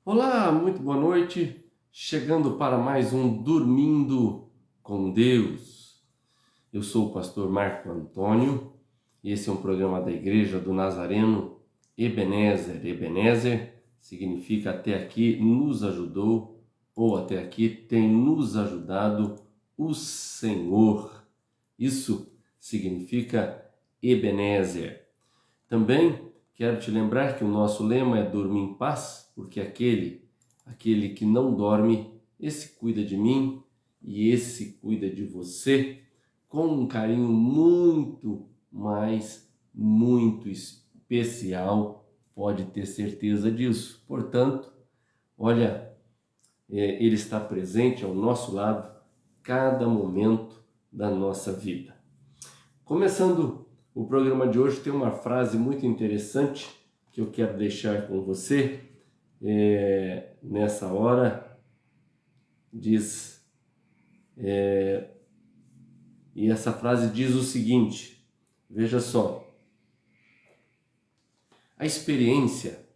Olá, muito boa noite. Chegando para mais um Dormindo com Deus. Eu sou o pastor Marco Antônio e esse é um programa da Igreja do Nazareno Ebenezer. Ebenezer significa até aqui nos ajudou ou até aqui tem nos ajudado o Senhor. Isso significa Ebenezer. Também quero te lembrar que o nosso lema é dormir em paz, porque aquele que não dorme, esse cuida de mim e esse cuida de você com um carinho muito especial, pode ter certeza disso. Portanto, olha, ele está presente ao nosso lado cada momento da nossa vida. Começando o programa de hoje, tem uma frase muito interessante que eu quero deixar com você nessa hora. E essa frase diz o seguinte, veja só: a experiência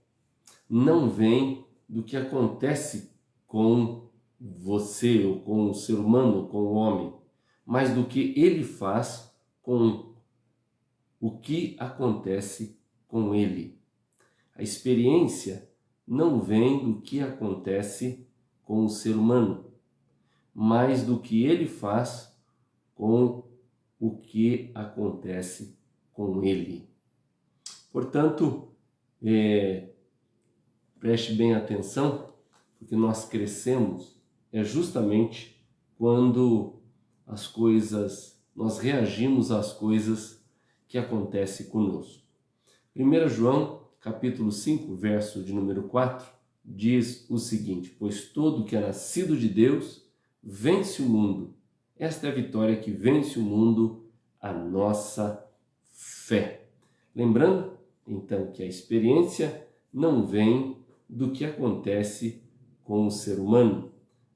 não vem do que acontece com você ou com o ser humano, com o homem, mas do que ele faz com o que acontece com ele. A experiência não vem do que acontece com o ser humano, mas do que ele faz com o que acontece com ele. Portanto, preste bem atenção, porque nós crescemos justamente quando nós reagimos às coisas que acontecem conosco. 1 João, capítulo 5, verso de número 4, diz o seguinte: pois todo que é nascido de Deus vence o mundo. Esta é a vitória que vence o mundo, a nossa fé. Lembrando, então, que a experiência não vem do que acontece com o ser humano,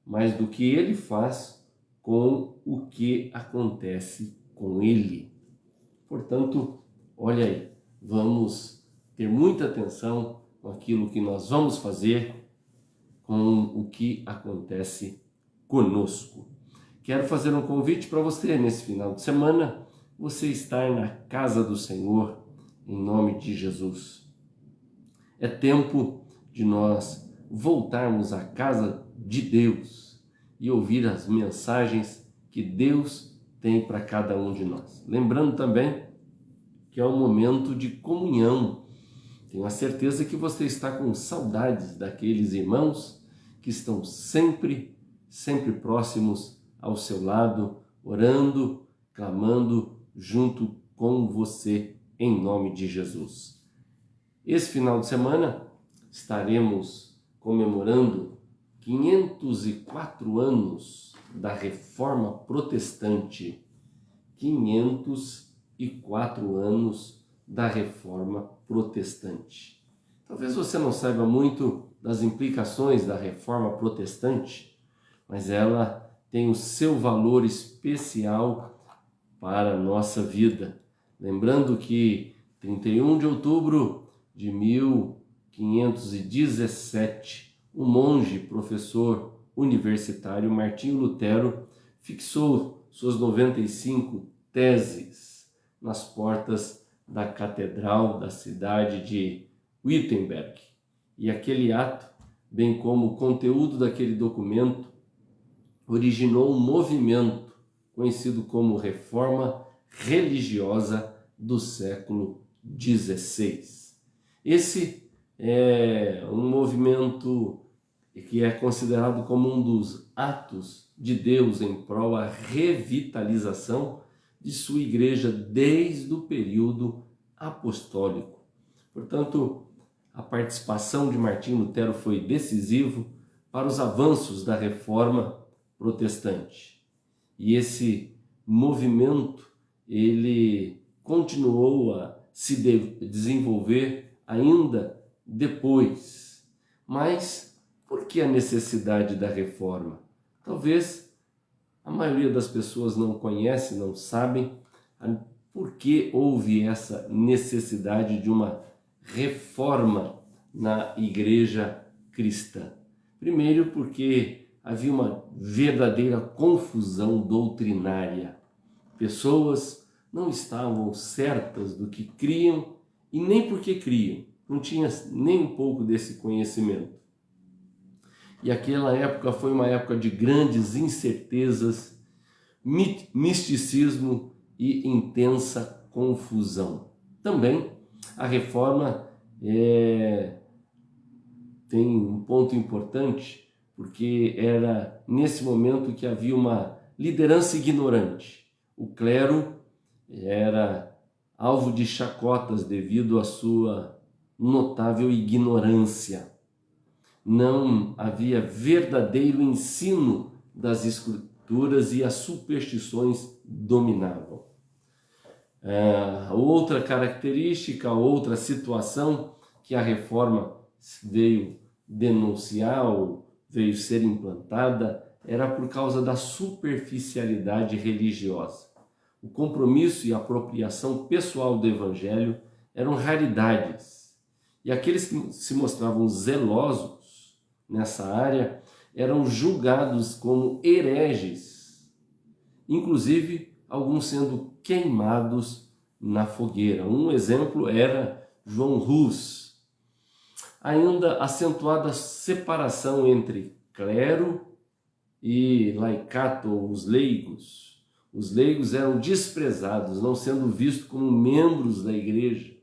mas do que ele faz com o que acontece com ele. Portanto, olha aí, vamos ter muita atenção com aquilo que nós vamos fazer, com o que acontece conosco. Quero fazer um convite para você nesse final de semana, você estar na casa do Senhor, em nome de Jesus. É tempo de nós voltarmos à casa de Deus e ouvir as mensagens que Deus tem para cada um de nós. Lembrando também que é um momento de comunhão. Tenho a certeza que você está com saudades daqueles irmãos que estão sempre próximos ao seu lado, orando, clamando junto com você, em nome de Jesus. Esse final de semana estaremos comemorando 504 anos da Reforma Protestante. 504 anos da Reforma Protestante. Talvez você não saiba muito das implicações da Reforma Protestante, mas ela tem o seu valor especial para a nossa vida. Lembrando que 31 de outubro de 1517, o monge professor universitário Martinho Lutero fixou suas 95 teses nas portas da catedral da cidade de Wittenberg. E aquele ato, bem como o conteúdo daquele documento, originou um movimento conhecido como Reforma Religiosa do século XVI. Esse é um movimento que é considerado como um dos atos de Deus em prol da revitalização de sua igreja desde o período apostólico. Portanto, a participação de Martinho Lutero foi decisiva para os avanços da Reforma Protestante. E esse movimento, ele continuou a se desenvolver ainda depois. Mas por que a necessidade da reforma? Talvez a maioria das pessoas não conhece, não sabem por que houve essa necessidade de uma reforma na Igreja cristã. Primeiro, porque havia uma verdadeira confusão doutrinária. Pessoas não estavam certas do que criam e nem porque criam. Não tinha nem um pouco desse conhecimento. E aquela época foi uma época de grandes incertezas, misticismo e intensa confusão. Também a reforma tem um ponto importante, porque era nesse momento que havia uma liderança ignorante. O clero era alvo de chacotas devido à sua notável ignorância. Não havia verdadeiro ensino das escrituras e as superstições dominavam. Outra característica, outra situação que a reforma veio denunciar ou veio ser implantada era por causa da superficialidade religiosa. O compromisso e a apropriação pessoal do evangelho eram raridades. E aqueles que se mostravam zelosos nessa área eram julgados como hereges, inclusive alguns sendo queimados na fogueira. Um exemplo era João Hus. Ainda acentuada separação entre clero e laicato, ou os leigos. Os leigos eram desprezados, não sendo vistos como membros da igreja,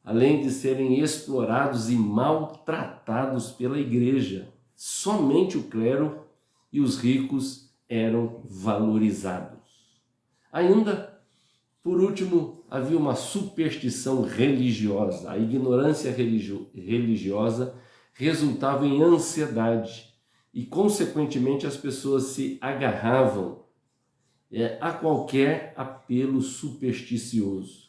além de serem explorados e maltratados pela igreja. Somente o clero e os ricos eram valorizados. Ainda, por último, havia uma superstição religiosa. A ignorância religiosa resultava em ansiedade e, consequentemente, as pessoas se agarravam a qualquer apelo supersticioso.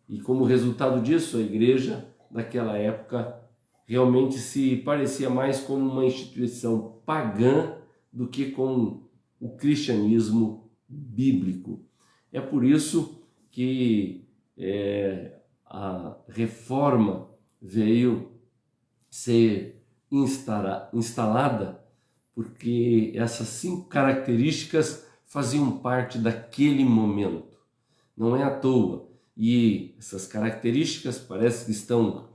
E como resultado disso, a igreja daquela época realmente se parecia mais com uma instituição pagã do que com o cristianismo bíblico. É por isso que a reforma veio ser instalada, porque essas 5 características faziam parte daquele momento. Não é à toa. E essas características parece que estão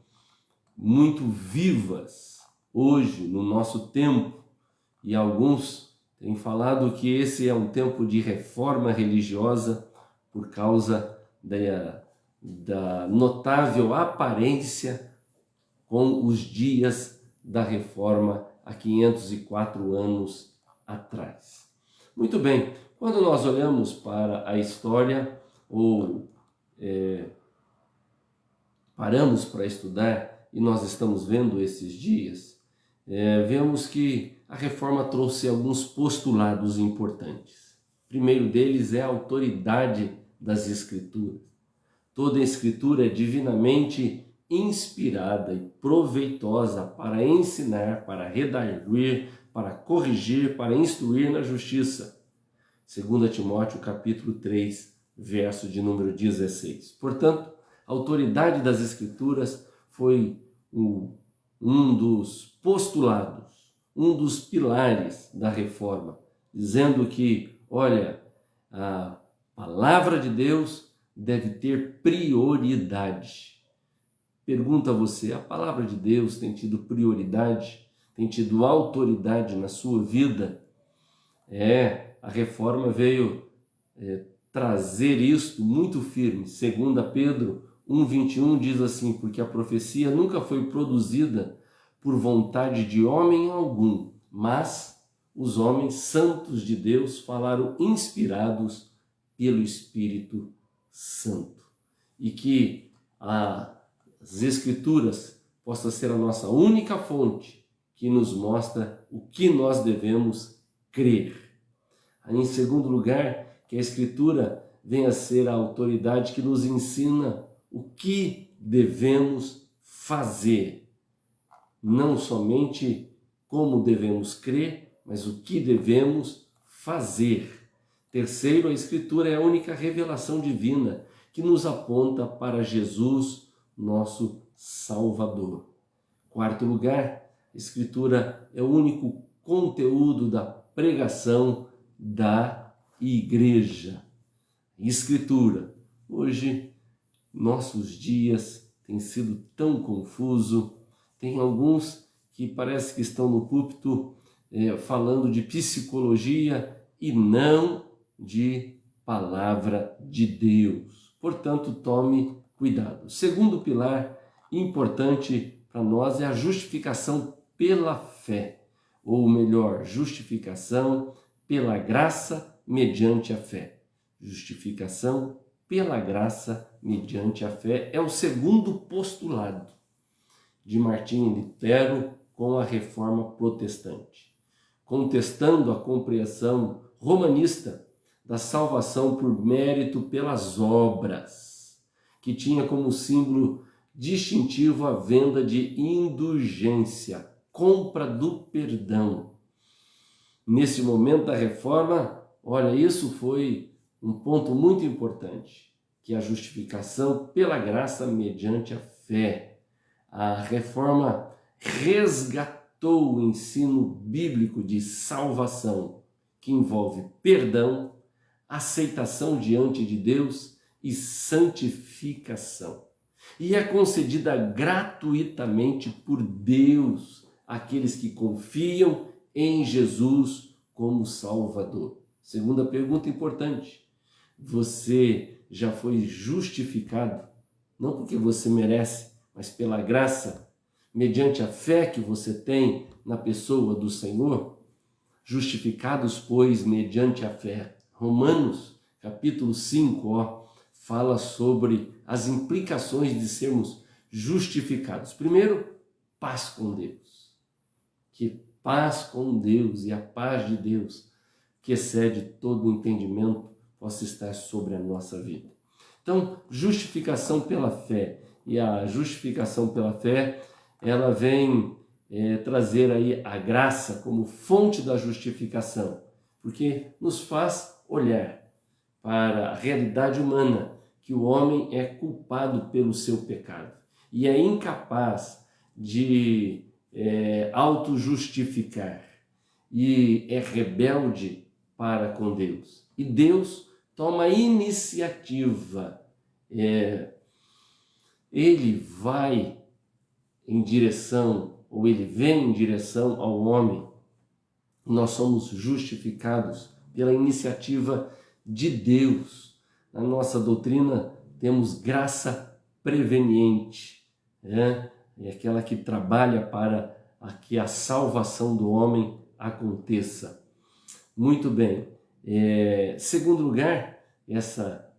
muito vivas hoje, no nosso tempo. E alguns têm falado que esse é um tempo de reforma religiosa por causa da notável aparência com os dias da reforma há 504 anos atrás. Muito bem, quando nós olhamos para a história ou paramos para estudar e nós estamos vendo esses dias, vemos que a reforma trouxe alguns postulados importantes. O primeiro deles é a autoridade das Escrituras. Toda a Escritura é divinamente inspirada e proveitosa para ensinar, para redarguir, para corrigir, para instruir na justiça. 2 Timóteo capítulo 3, verso de número 16. Portanto, a autoridade das Escrituras foi um dos postulados, um dos pilares da reforma, dizendo que, olha, a palavra de Deus deve ter prioridade. Pergunta a você, a palavra de Deus tem tido prioridade? Tem tido autoridade na sua vida? A reforma veio trazer isto muito firme. 2 Pedro 1,21 diz assim: porque a profecia nunca foi produzida por vontade de homem algum, mas os homens santos de Deus falaram inspirados pelo Espírito Santo. E que as Escrituras possa ser a nossa única fonte que nos mostra o que nós devemos crer. Aí, em segundo lugar, que a Escritura venha a ser a autoridade que nos ensina o que devemos fazer. Não somente como devemos crer, mas o que devemos fazer. Terceiro, a Escritura é a única revelação divina que nos aponta para Jesus, nosso Salvador. Quarto lugar, Escritura é o único conteúdo da pregação da igreja. Escritura. Hoje, nossos dias têm sido tão confuso. Tem alguns que parece que estão no púlpito falando de psicologia e não de palavra de Deus. Portanto, tome cuidado. O segundo pilar importante para nós é a justificação pela fé, ou melhor, justificação pela graça mediante a fé. Justificação pela graça mediante a fé é o segundo postulado de Martinho Lutero com a Reforma Protestante, contestando a compreensão romanista da salvação por mérito pelas obras, que tinha como símbolo distintivo a venda de indulgência, compra do perdão. Nesse momento da reforma, olha, isso foi um ponto muito importante, que é a justificação pela graça mediante a fé. A reforma resgatou o ensino bíblico de salvação, que envolve perdão, aceitação diante de Deus e santificação. E é concedida gratuitamente por Deus àqueles que confiam em Jesus como Salvador. Segunda pergunta importante: você já foi justificado? Não porque você merece, mas pela graça, mediante a fé que você tem na pessoa do Senhor? Justificados, pois, mediante a fé. Romanos, capítulo 5, fala sobre as implicações de sermos justificados. Primeiro, paz com Deus. Que paz com Deus e a paz de Deus, que excede todo o entendimento, possa estar sobre a nossa vida. Então, justificação pela fé. E a justificação pela fé, ela vem trazer aí a graça como fonte da justificação, porque nos faz olhar para a realidade humana, que o homem é culpado pelo seu pecado e é incapaz de auto-justificar e é rebelde para com Deus. E Deus toma a iniciativa, ele vai em direção, ou ele vem em direção ao homem. Nós somos justificados pela iniciativa de Deus. Na nossa doutrina temos graça preveniente, é aquela que trabalha para que a salvação do homem aconteça. Muito bem. Segundo lugar, essa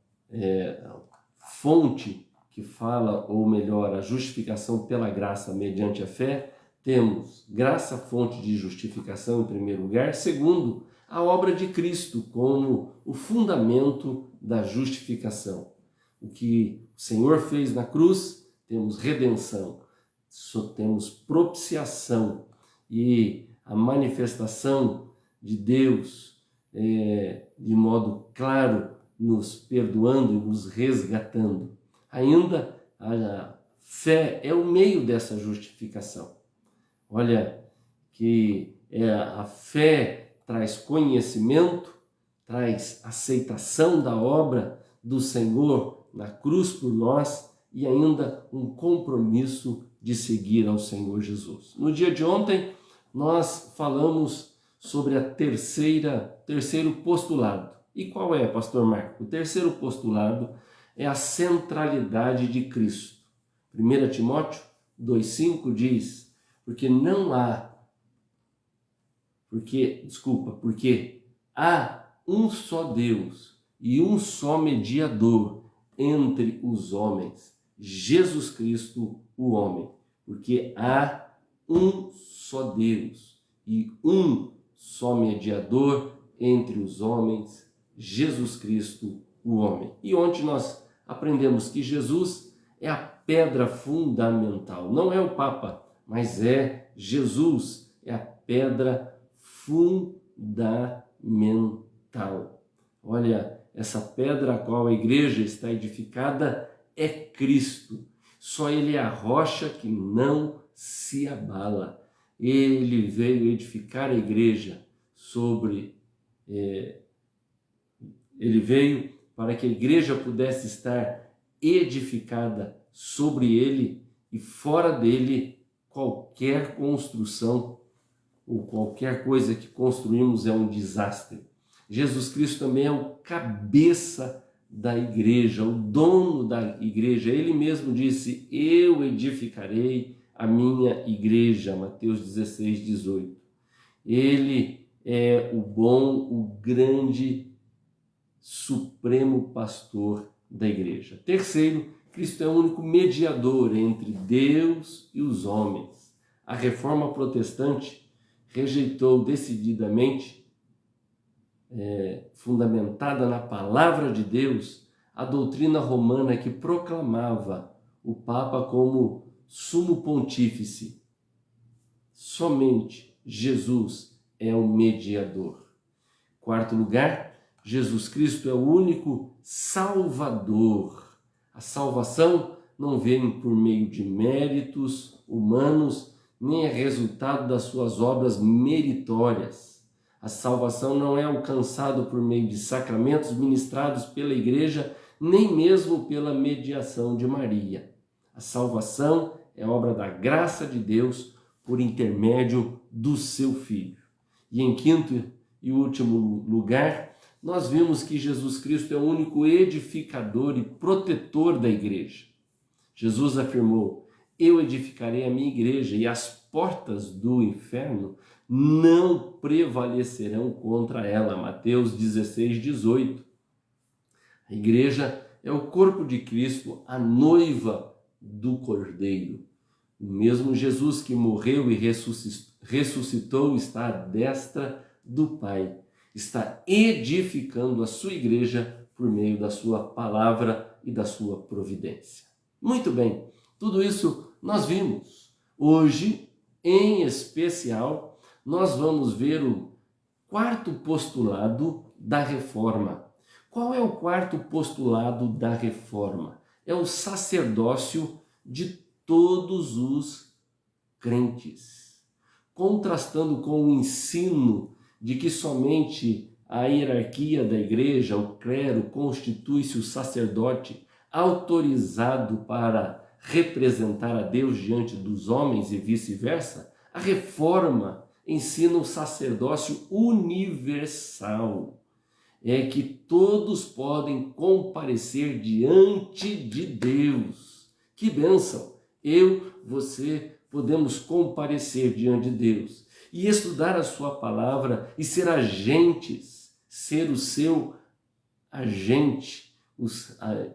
fonte que fala, ou melhor, a justificação pela graça mediante a fé, temos graça, fonte de justificação em primeiro lugar. Segundo, a obra de Cristo como o fundamento da justificação. O que o Senhor fez na cruz, temos redenção, só temos propiciação e a manifestação de Deus de modo claro, nos perdoando e nos resgatando. Ainda a fé é o meio dessa justificação. Olha que a fé traz conhecimento, traz aceitação da obra do Senhor na cruz por nós e ainda um compromisso de seguir ao Senhor Jesus. No dia de ontem, nós falamos sobre a terceiro postulado. E qual é, pastor Marco? O terceiro postulado é a centralidade de Cristo. 1 Timóteo 2,5 diz, porque há um só Deus e um só mediador entre os homens, Jesus Cristo, o homem. Porque há um só Deus e um só mediador entre os homens, Jesus Cristo, o homem. E ontem nós aprendemos que Jesus é a pedra fundamental. Não é o Papa, mas é Jesus, é a pedra fundamental. Olha, essa pedra a qual a igreja está edificada é Cristo. Só Ele é a rocha que não se abala. Ele veio edificar a igreja ele veio para que a igreja pudesse estar edificada sobre ele, e fora dele qualquer construção ou qualquer coisa que construímos é um desastre. Jesus Cristo também é o cabeça da igreja, o dono da igreja. Ele mesmo disse: eu edificarei a minha igreja, Mateus 16, 18. Ele é o bom, o grande, supremo pastor da igreja. Terceiro, Cristo é o único mediador entre Deus e os homens. A reforma protestante rejeitou decididamente, fundamentada na palavra de Deus, a doutrina romana que proclamava o Papa como sumo pontífice. Somente Jesus é o mediador. Quarto lugar, Jesus Cristo é o único Salvador. A salvação não vem por meio de méritos humanos, nem é resultado das suas obras meritórias. A salvação não é alcançada por meio de sacramentos ministrados pela igreja, nem mesmo pela mediação de Maria. A salvação é obra da graça de Deus por intermédio do seu Filho. E em quinto e último lugar, nós vimos que Jesus Cristo é o único edificador e protetor da igreja. Jesus afirmou: eu edificarei a minha igreja e as portas do inferno não prevalecerão contra ela. Mateus 16, 18. A igreja é o corpo de Cristo, a noiva do Cordeiro. O mesmo Jesus que morreu e ressuscitou está à destra do Pai. Está edificando a sua igreja por meio da sua palavra e da sua providência. Muito bem, tudo isso nós vimos. Hoje, em especial, nós vamos ver o quarto postulado da reforma. Qual é o quarto postulado da reforma? É o sacerdócio de todos os crentes, contrastando com o ensino de que somente a hierarquia da igreja, o clero, constitui-se o sacerdote autorizado para representar a Deus diante dos homens e vice-versa. A reforma ensina o sacerdócio universal, é que todos podem comparecer diante de Deus. Que bênção! Eu, você, podemos comparecer diante de Deus e estudar a sua palavra e ser agentes, ser o seu agente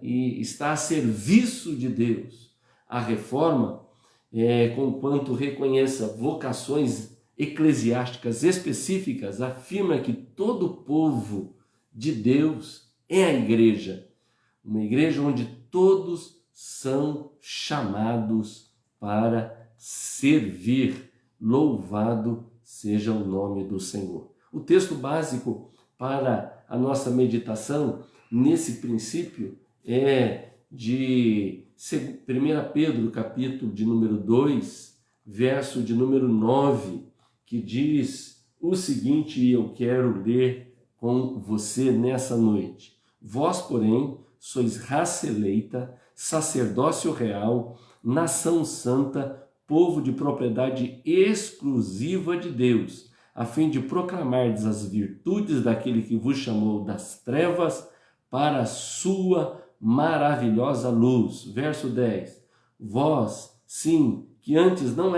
e estar a serviço de Deus. A reforma, conquanto reconheça vocações eclesiásticas específicas, afirma que todo o povo de Deus é a igreja, uma igreja onde todos são chamados para servir. Louvado seja o nome do Senhor. O texto básico para a nossa meditação nesse princípio é de 1 Pedro, capítulo de número 2, verso de número 9, que diz o seguinte, e eu quero ler com você nessa noite. Vós, porém, sois raça eleita, sacerdócio real, nação santa, povo de propriedade exclusiva de Deus, a fim de proclamardes as virtudes daquele que vos chamou das trevas para a sua maravilhosa luz. Verso 10. Vós, sim, que antes não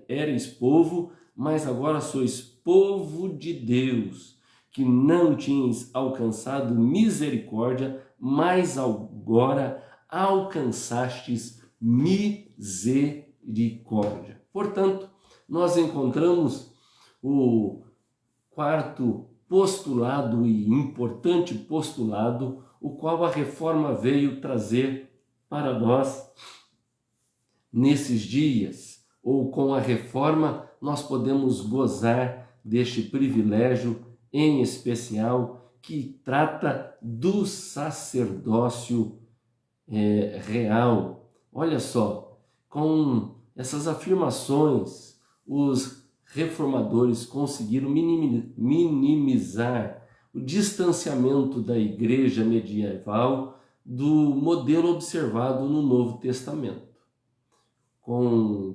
erais povo, mas agora sois povo de Deus, que não tinhas alcançado misericórdia, mas agora alcançastes misericórdia. Portanto, nós encontramos o quarto postulado e importante postulado, o qual a reforma veio trazer para nós nesses dias, ou com a reforma nós podemos gozar deste privilégio em especial que trata do sacerdócio real. Olha só, com essas afirmações, os reformadores conseguiram minimizar o distanciamento da igreja medieval do modelo observado no Novo Testamento.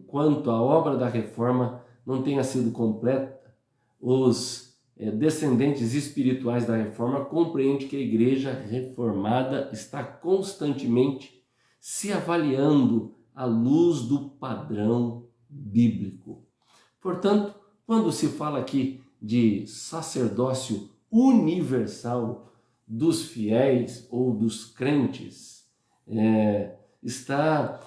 Quanto a obra da reforma não tenha sido completa, os descendentes espirituais da reforma compreendem que a igreja reformada está constantemente se avaliando à luz do padrão bíblico. Portanto, quando se fala aqui de sacerdócio universal dos fiéis ou dos crentes, está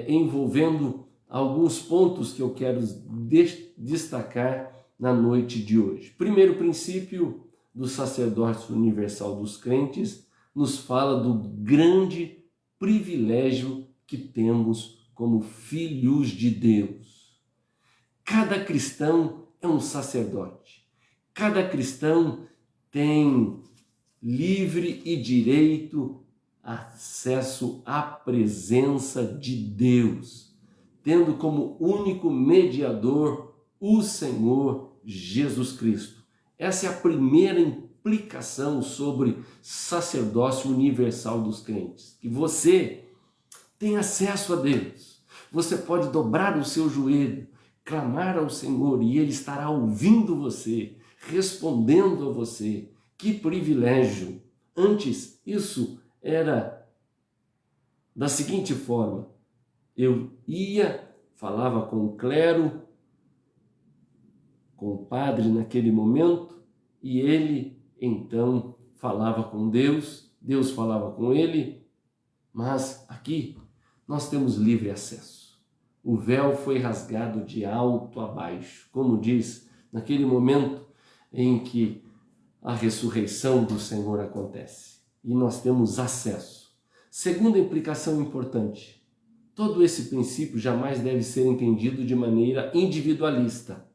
envolvendo alguns pontos que eu quero destacar na noite de hoje. Primeiro princípio do sacerdócio universal dos crentes nos fala do grande privilégio que temos como filhos de Deus. Cada cristão é um sacerdote. Cada cristão tem livre e direito acesso à presença de Deus, tendo como único mediador o Senhor Jesus Cristo. Essa é a primeira implicação sobre sacerdócio universal dos crentes, que você tem acesso a Deus. Você pode dobrar o seu joelho, clamar ao Senhor e Ele estará ouvindo você, respondendo a você. Que privilégio! Antes, isso era da seguinte forma: eu ia, falava com o clero, com o padre naquele momento, e ele então falava com Deus, Deus falava com ele, mas aqui nós temos livre acesso. O véu foi rasgado de alto a baixo, como diz naquele momento em que a ressurreição do Senhor acontece, e nós temos acesso. Segunda implicação importante: todo esse princípio jamais deve ser entendido de maneira individualista.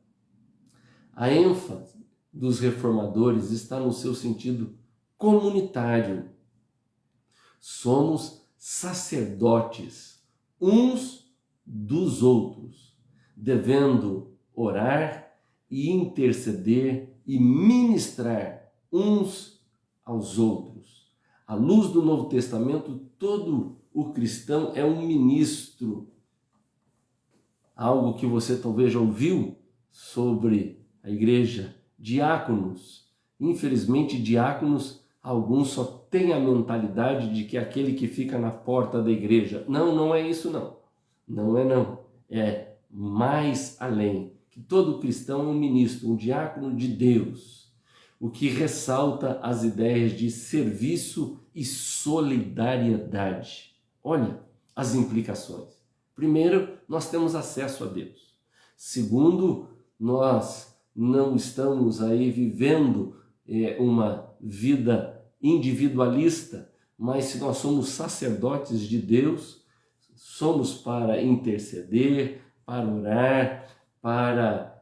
A ênfase dos reformadores está no seu sentido comunitário. Somos sacerdotes uns dos outros, devendo orar e interceder e ministrar uns aos outros. À luz do Novo Testamento, todo o cristão é um ministro. Algo que você talvez já ouviu sobre a igreja, diáconos. Infelizmente, diáconos, alguns só têm a mentalidade de que é aquele que fica na porta da igreja. Não, não é isso não. Não é não. É mais além. Que todo cristão é um ministro, um diácono de Deus. O que ressalta as ideias de serviço e solidariedade. Olha as implicações. Primeiro, nós temos acesso a Deus. Segundo, nós não estamos aí vivendo uma vida individualista, mas se nós somos sacerdotes de Deus, somos para interceder, para orar, para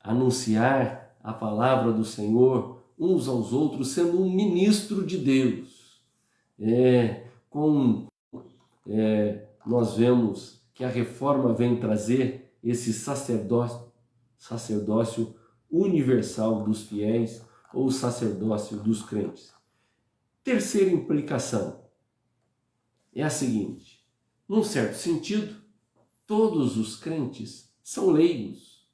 anunciar a palavra do Senhor uns aos outros, sendo um ministro de Deus. Nós vemos que a reforma vem trazer esse sacerdócio universal dos fiéis ou sacerdócio dos crentes. Terceira implicação é a seguinte: num certo sentido, todos os crentes são leigos.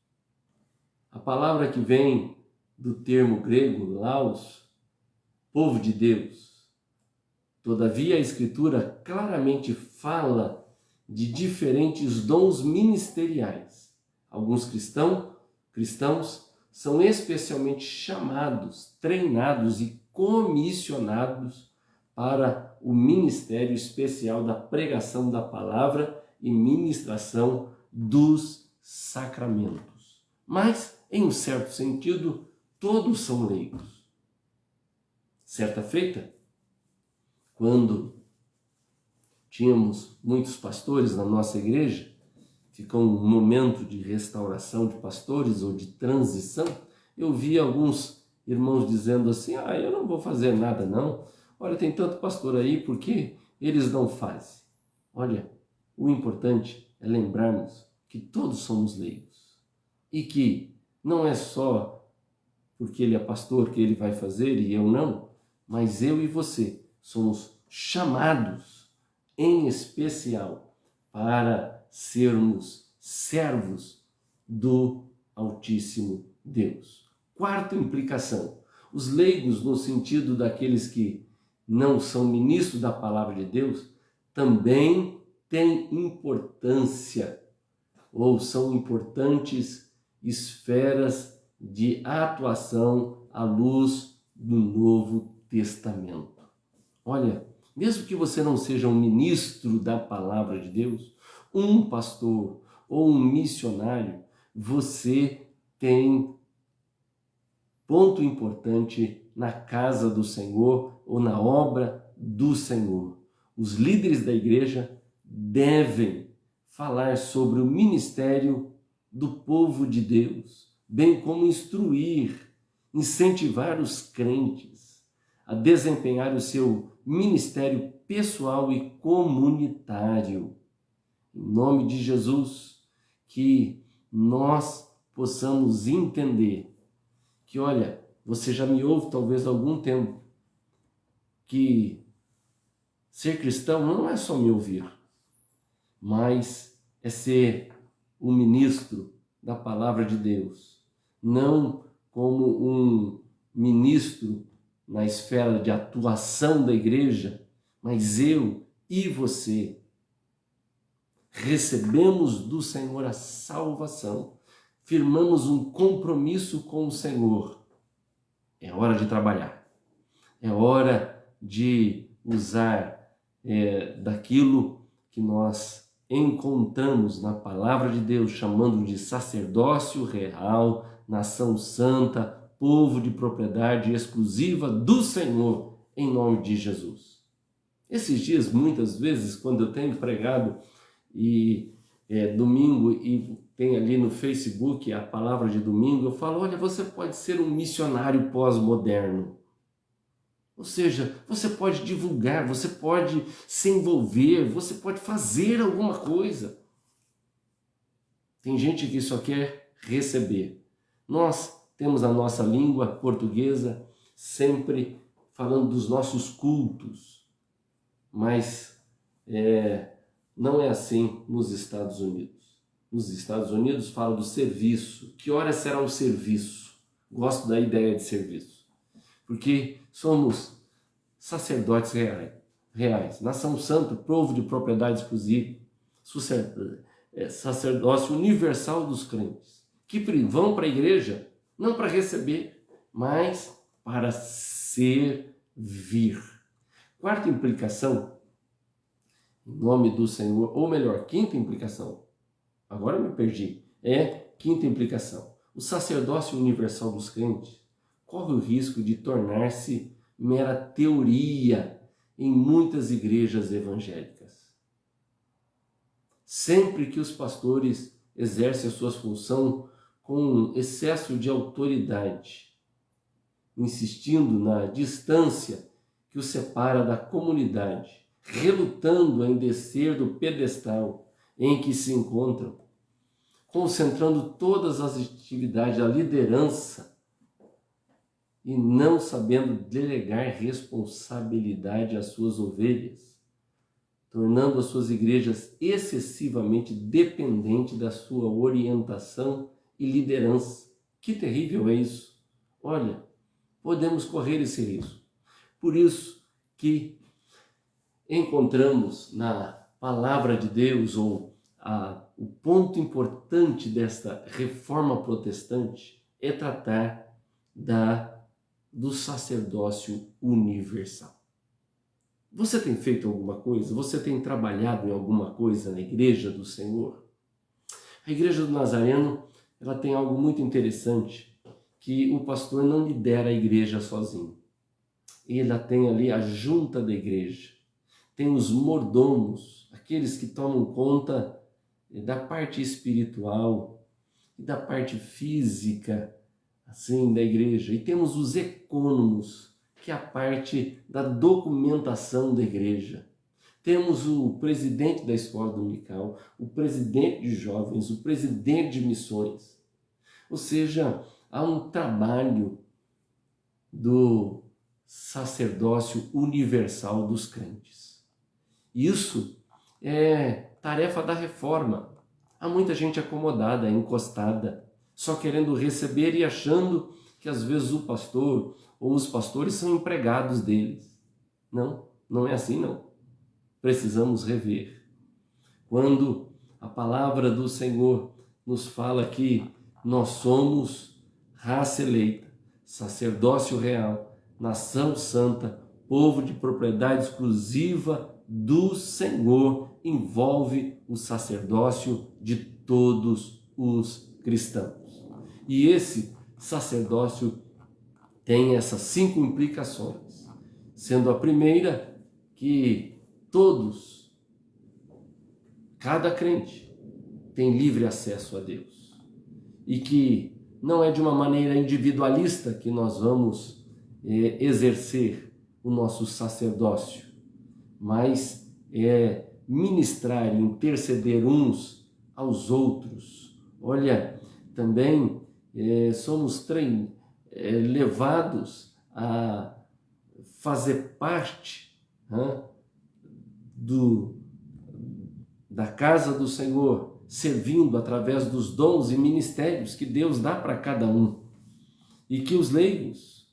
A palavra que vem do termo grego, laos, povo de Deus. Todavia, a Escritura claramente fala de diferentes dons ministeriais. Alguns cristãos são especialmente chamados, treinados e comissionados para o ministério especial da pregação da palavra e ministração dos sacramentos. Mas, em um certo sentido, todos são leigos. Certa feita, quando tínhamos muitos pastores na nossa igreja, ficou um momento de restauração de pastores ou de transição, eu vi alguns irmãos dizendo assim: eu não vou fazer nada não, olha, tem tanto pastor aí, por que eles não fazem? Olha, o importante é lembrarmos que todos somos leigos. e que não é só porque ele é pastor que ele vai fazer e eu não, mas eu e você somos chamados em especial para sermos servos do Altíssimo Deus. Quarta implicação: os leigos, no sentido daqueles que não são ministros da palavra de Deus, também têm importância, ou são importantes esferas de atuação à luz do Novo Testamento. Olha, mesmo que você não seja um ministro da palavra de Deus, um pastor ou um missionário, você tem ponto importante na casa do Senhor ou na obra do Senhor. Os líderes da igreja devem falar sobre o ministério do povo de Deus, bem como instruir, incentivar os crentes a desempenhar o seu ministério pessoal e comunitário. Em nome de Jesus, que nós possamos entender que, olha, você já me ouve talvez há algum tempo, que ser cristão não é só me ouvir, mas é ser um ministro da palavra de Deus, não como um ministro na esfera de atuação da igreja, mas eu e você recebemos do Senhor a salvação, firmamos um compromisso com o Senhor. É hora de trabalhar, é hora de usar daquilo que nós encontramos na palavra de Deus, chamando de sacerdócio real, nação santa, povo de propriedade exclusiva do Senhor, em nome de Jesus. Esses dias, muitas vezes, quando eu tenho pregado domingo e tem ali no Facebook a palavra de domingo, eu falo, olha, você pode ser um missionário pós-moderno. Ou seja, você pode divulgar, você pode se envolver, você pode fazer alguma coisa. Tem gente que só quer receber. Nós temos a nossa língua portuguesa sempre falando dos nossos cultos, mas não é assim nos Estados Unidos. Nos Estados Unidos fala do serviço. Que hora será o serviço? Gosto da ideia de serviço, porque somos sacerdotes reais, nação santa, povo de propriedade exclusiva, sacerdócio universal dos crentes, que vão para a igreja não para receber, mas para servir. Quarta implicação, em nome do Senhor, ou melhor, quinta implicação, agora eu me perdi, quinta implicação. O sacerdócio universal dos crentes corre o risco de tornar-se mera teoria em muitas igrejas evangélicas. Sempre que os pastores exercem a sua função com excesso de autoridade, insistindo na distância que os separa da comunidade, relutando em descer do pedestal em que se encontram, concentrando todas as atividades da liderança e não sabendo delegar responsabilidade às suas ovelhas, tornando as suas igrejas excessivamente dependentes da sua orientação e liderança. Que terrível é isso! Olha, podemos correr esse risco. Por isso que encontramos na palavra de Deus, ou o ponto importante desta reforma protestante é tratar do sacerdócio universal. Você tem feito alguma coisa? Você tem trabalhado em alguma coisa na igreja do Senhor? A igreja do Nazareno, ela tem algo muito interessante, que o pastor não lidera a igreja sozinho. Ela tem ali a junta da igreja, tem os mordomos, aqueles que tomam conta da parte espiritual e da parte física, assim, da igreja. E temos os ecônomos, que é a parte da documentação da igreja. Temos o presidente da escola dominical, o presidente de jovens, o presidente de missões. Ou seja, há um trabalho do sacerdócio universal dos crentes. Isso é tarefa da reforma. Há muita gente acomodada, encostada, só querendo receber e achando que às vezes o pastor ou os pastores são empregados deles. Não, não é assim não. Precisamos rever. Quando a palavra do Senhor nos fala que nós somos raça eleita, sacerdócio real, nação santa, povo de propriedade exclusiva do Senhor, envolve o sacerdócio de todos os cristãos. E esse sacerdócio tem essas 5 implicações, sendo a primeira que todos, cada crente, tem livre acesso a Deus e que não é de uma maneira individualista que nós vamos exercer o nosso sacerdócio, mas é ministrar e interceder uns aos outros. Olha, também somos levados a fazer parte da casa do Senhor, servindo através dos dons e ministérios que Deus dá para cada um. E que os leigos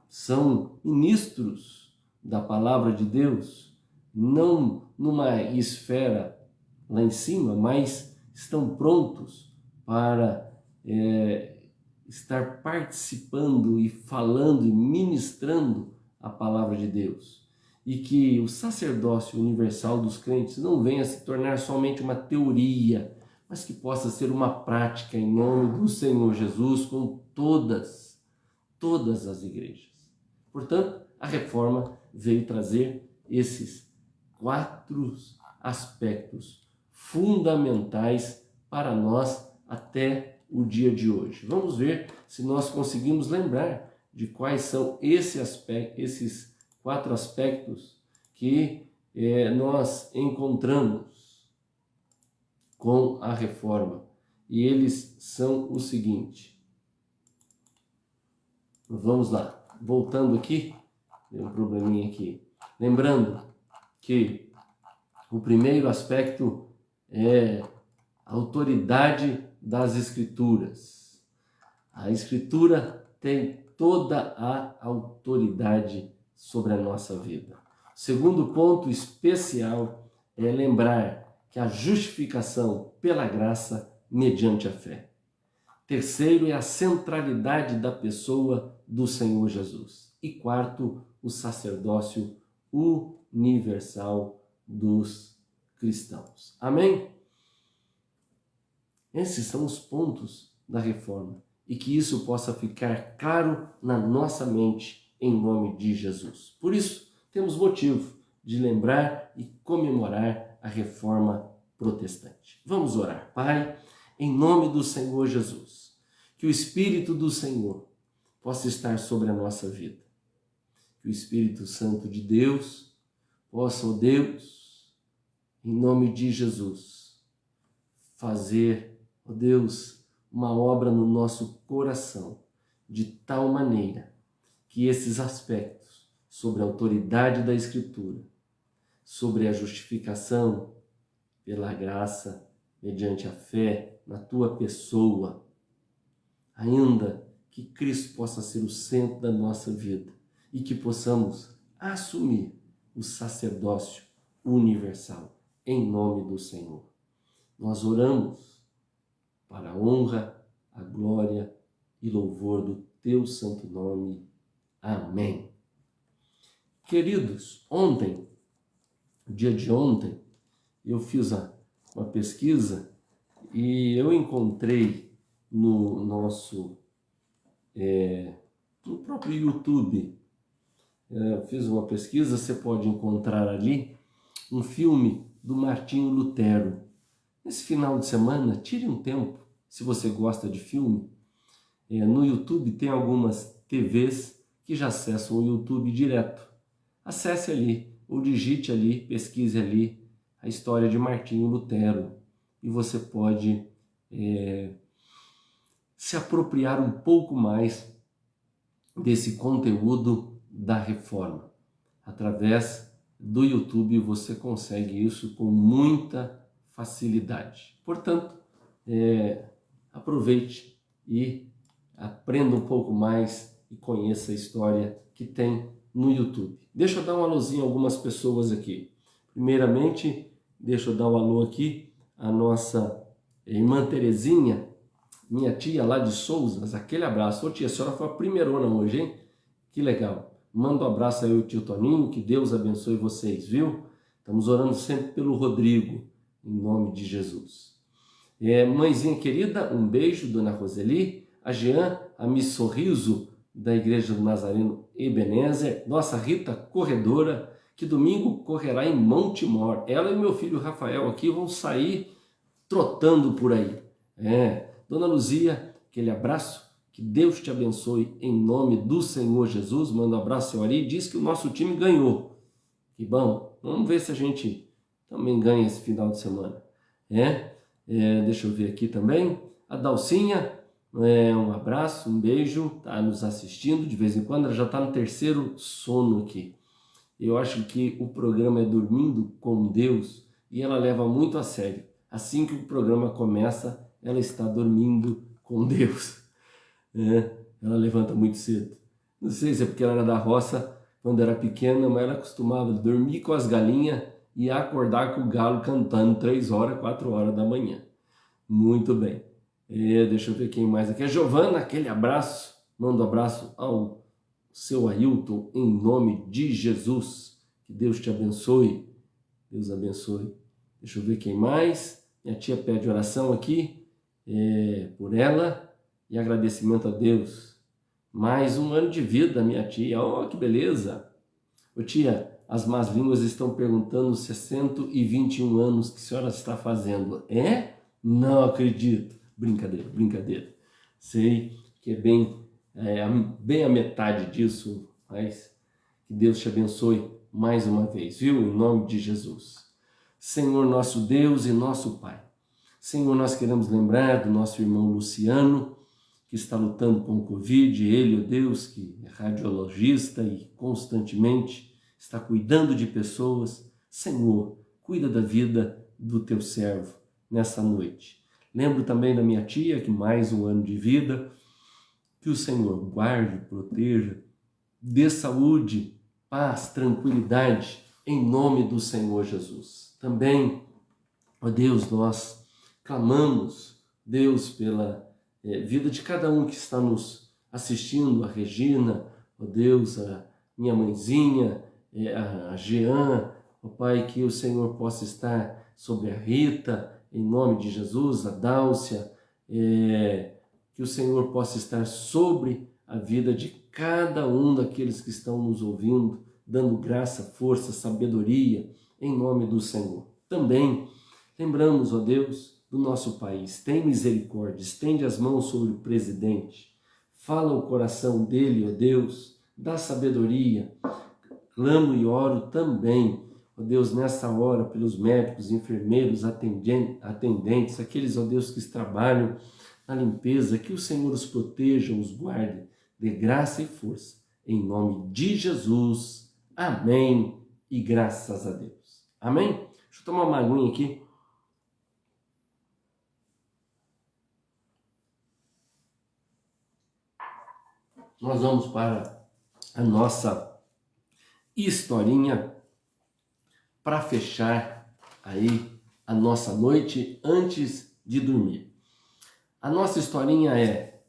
são ministros da palavra de Deus, não numa esfera lá em cima, mas estão prontos para estar participando e falando e ministrando a palavra de Deus. E que o sacerdócio universal dos crentes não venha a se tornar somente uma teoria, mas que possa ser uma prática em nome do Senhor Jesus com todas as igrejas. Portanto, a reforma veio trazer esses 4 aspectos fundamentais para nós até o dia de hoje. Vamos ver se nós conseguimos lembrar de quais são esses 4 aspectos que nós encontramos com a reforma. E eles são o seguinte. Vamos lá. Voltando aqui, tem um probleminha aqui. Lembrando que o primeiro aspecto é a autoridade das Escrituras. A Escritura tem toda a autoridade sobre a nossa vida. O segundo ponto especial é lembrar que a justificação pela graça mediante a fé. Terceiro é a centralidade da pessoa do Senhor Jesus. E quarto, o sacerdócio universal dos cristãos. Amém? Esses são os pontos da reforma. E que isso possa ficar claro na nossa mente, em nome de Jesus. Por isso, temos motivo de lembrar e comemorar a reforma protestante. Vamos orar. Pai, em nome do Senhor Jesus, que o Espírito do Senhor possa estar sobre a nossa vida. Que o Espírito Santo de Deus possa, ó Deus, em nome de Jesus, fazer, ó Deus, uma obra no nosso coração, de tal maneira que esses aspectos sobre a autoridade da Escritura, sobre a justificação pela graça, mediante a fé na tua pessoa, ainda que Cristo possa ser o centro da nossa vida e que possamos assumir o sacerdócio universal em nome do Senhor. Nós oramos para a honra, a glória e louvor do teu santo nome. Amém. Queridos, dia de ontem, eu fiz uma pesquisa e eu encontrei no nosso, no próprio YouTube, fiz uma pesquisa, você pode encontrar ali um filme do Martinho Lutero. Nesse final de semana, tire um tempo, se você gosta de filme. No YouTube tem algumas TVs que já acessam o YouTube direto. Acesse ali, ou digite ali, pesquise ali a história de Martinho Lutero. E você pode se apropriar um pouco mais desse conteúdo da reforma. Através do YouTube você consegue isso com muita facilidade. Portanto, aproveite e aprenda um pouco mais e conheça a história que tem no YouTube. Deixa eu dar um alôzinho a algumas pessoas aqui. Primeiramente, deixa eu dar um alô aqui à nossa irmã Terezinha, minha tia lá de Souzas, aquele abraço. Ô tia, a senhora foi a primeirona hoje, hein? Que legal. Manda um abraço aí ao tio Toninho, que Deus abençoe vocês, viu? Estamos orando sempre pelo Rodrigo, em nome de Jesus. Mãezinha querida, um beijo, dona Roseli. A Jean, a Miss Sorriso, da Igreja do Nazareno Ebenezer. Nossa Rita Corredora, que domingo correrá em Montemor. Ela e meu filho Rafael aqui vão sair trotando por aí. Dona Luzia, aquele abraço. Que Deus te abençoe em nome do Senhor Jesus. Manda um abraço, seu Ari. Diz que o nosso time ganhou. Que bom. Vamos ver se a gente também ganha esse final de semana. Deixa eu ver aqui também. A Dalcinha, um abraço, um beijo. Está nos assistindo de vez em quando. Ela já está no terceiro sono aqui. Eu acho que o programa é Dormindo com Deus e ela leva muito a sério. Assim que o programa começa, ela está dormindo com Deus. Ela levanta muito cedo. Não sei se é porque ela era da roça quando era pequena, mas ela costumava dormir com as galinhas e acordar com o galo cantando 3 horas, 4 horas da manhã. Muito bem. Deixa eu ver quem mais aqui. A Giovana, aquele abraço. Manda um abraço ao seu Ailton em nome de Jesus. Que Deus te abençoe. Deus abençoe. Deixa eu ver quem mais. Minha tia pede oração aqui por ela. E agradecimento a Deus. Mais um ano de vida, minha tia. Oh, que beleza. Ô tia, as más línguas estão perguntando se é 121 anos que a senhora está fazendo. Não acredito. Brincadeira, brincadeira. Sei que é bem a metade disso, mas que Deus te abençoe mais uma vez, viu? Em nome de Jesus. Senhor nosso Deus e nosso Pai. Senhor, nós queremos lembrar do nosso irmão Luciano, que está lutando com o Covid, ele, ó Deus, que é radiologista e constantemente está cuidando de pessoas. Senhor, cuida da vida do teu servo nessa noite. Lembro também da minha tia, que mais um ano de vida, que o Senhor guarde, proteja, dê saúde, paz, tranquilidade, em nome do Senhor Jesus. Também, ó Deus, nós clamamos, Deus, pela vida de cada um que está nos assistindo, a Regina, ó Deus, a minha mãezinha, a Jean, ó Pai, que o Senhor possa estar sobre a Rita, em nome de Jesus, a Dálcia, que o Senhor possa estar sobre a vida de cada um daqueles que estão nos ouvindo, dando graça, força, sabedoria, em nome do Senhor. Também lembramos, ó Deus, do nosso país. Tem misericórdia, estende as mãos sobre o presidente, fala o coração dele, ó Deus, dá sabedoria. Clamo e oro também, ó Deus, nessa hora, pelos médicos, enfermeiros, atendentes, aqueles, ó Deus, que trabalham na limpeza, que o Senhor os proteja, os guarde, dê graça e força, em nome de Jesus. Amém e graças a Deus. Amém? Deixa eu tomar uma aguinha aqui. Nós vamos para a nossa historinha para fechar aí a nossa noite antes de dormir. A nossa historinha é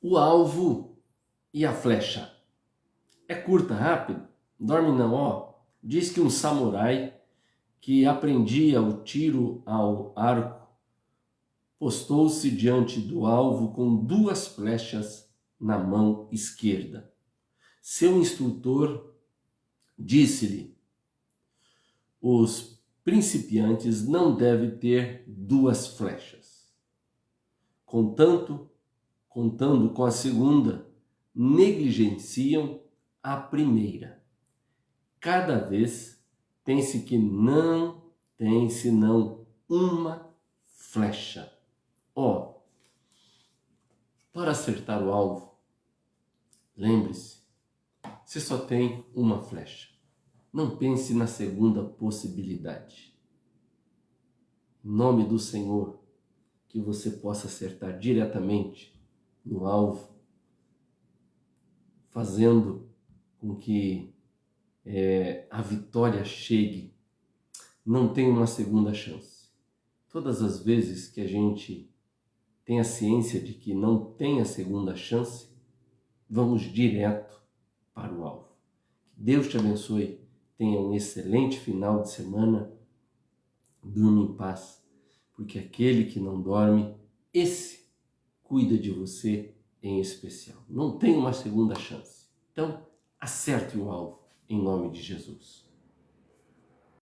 o alvo e a flecha. É curta, rápida, dorme não, ó. Diz que um samurai que aprendia o tiro ao arco postou-se diante do alvo com 2 flechas na mão esquerda. Seu instrutor disse-lhe: os principiantes não devem ter 2 flechas. Contando com a segunda, negligenciam a primeira. Cada vez tem-se que não tem senão uma flecha. for acertar o alvo, lembre-se, você só tem uma flecha. Não pense na segunda possibilidade. Em nome do Senhor, que você possa acertar diretamente no alvo, fazendo com que a vitória chegue. Não tem uma segunda chance. Todas as vezes que a gente tem a ciência de que não tem a segunda chance, vamos direto para o alvo. Que Deus te abençoe. Tenha um excelente final de semana. Durma em paz, porque aquele que não dorme, esse cuida de você em especial. Não tem uma segunda chance. Então, acerte o alvo em nome de Jesus.